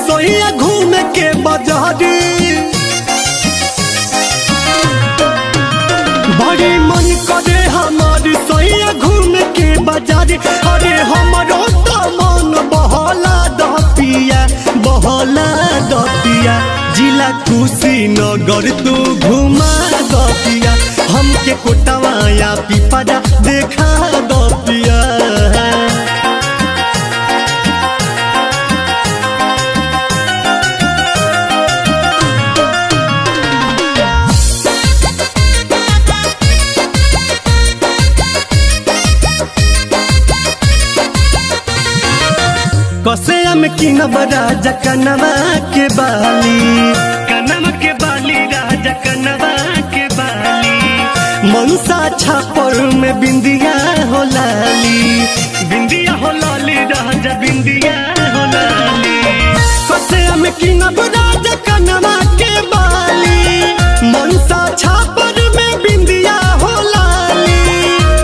सोइया घूम के बाजारी, बड़ी मन करे हमारी सोइया घूम के बाजारी। अरे हमारो तो मन बहला दपिया, बहला दपिया, जिला कुशीनगर तू घुमा दपिया, हमके कोटवाया पिपरा देखा दपिया। कसेया में किनब राजा कनवा के बाली, कनवा के बाली राजा कनवा के बाली, मनसा छापर में बिंदिया हो लाली, बिंदिया हो लाली राजा बिंदिया हो लाली। कसेया में किनब राजा कनवा के बाली, मनसा छापर में बिंदिया हो लाली,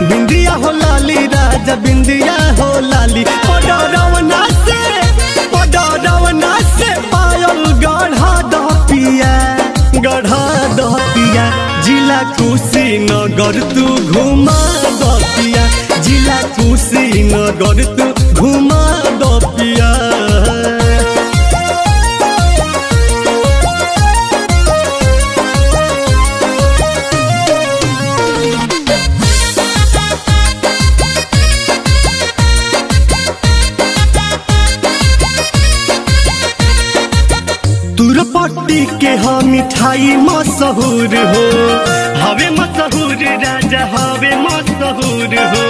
बिंदिया हो लाली राजा बिंदिया हो लाली। पायल गढ़ा दपिया, गढ़ा दपिया, जिला कुशीनगर तू घुमा दपिया, जिला कुशीनगर तू घुमा दपिया। तुरपट्टी के हाँ मिठाई मशहूर हो, हवे मशहूर राजा हवे मशहूर हो,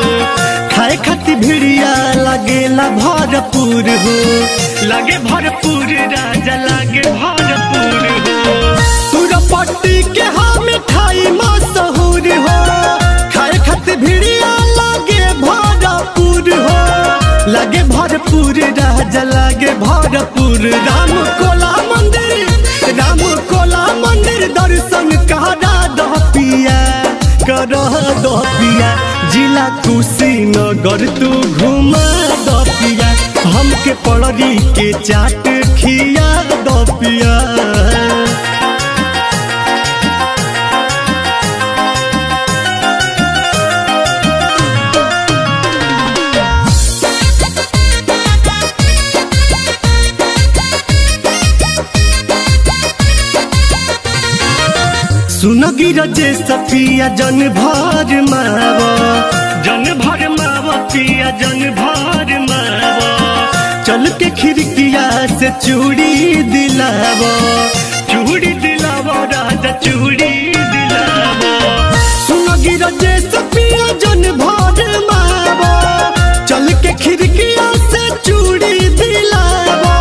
खाए खाती भिड़िया लगेला भरपूर हो, लगे भरपूर राजा लगे भरपूर हो। तुरपट्टी के हाँ मिठाई मशहूर हो, खाए खाती भिड़िया लगे भरपूर हो, लगे भरपूर राजा लगे भरपूर। राम कोला मंदिर दर्शन करा दपिया, करा दपिया, जिला कुशीनगर तू घुमा दपिया, हमके पड़री के चाट खिया दपिया। सुनगी रजे सफिया जन भर मावा, जन भर मावा पिया जन भर मावा, चल के खिड़किया से चूड़ी दिलावा, चूड़ी दिलावा राजा चूड़ी दिलावा। सुनगी रजे सफिया जन भर मावा, चल के खिड़किया से चूड़ी दिलावा,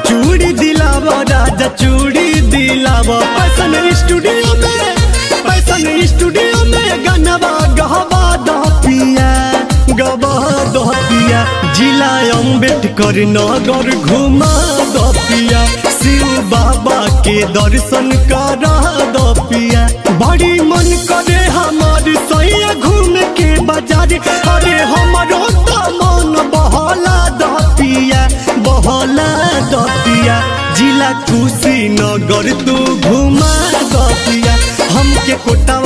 चूड़ी दिलावा राजा चूड़ी दिलावा। स्टूडियो में गनवा गहवा दपिया, गवा दपिया, जिला अम्बेडकर नगर घुमा दपिया, शिव बाबा के दर्शन करा दपिया। बड़ी मन करे हमारी सोइया घूम के बाजारी। अरे हमारो तो मन बहला दपिया, बहला दपिया, जिला कुशीनगर तू घुमा दपिया, हमके कोटा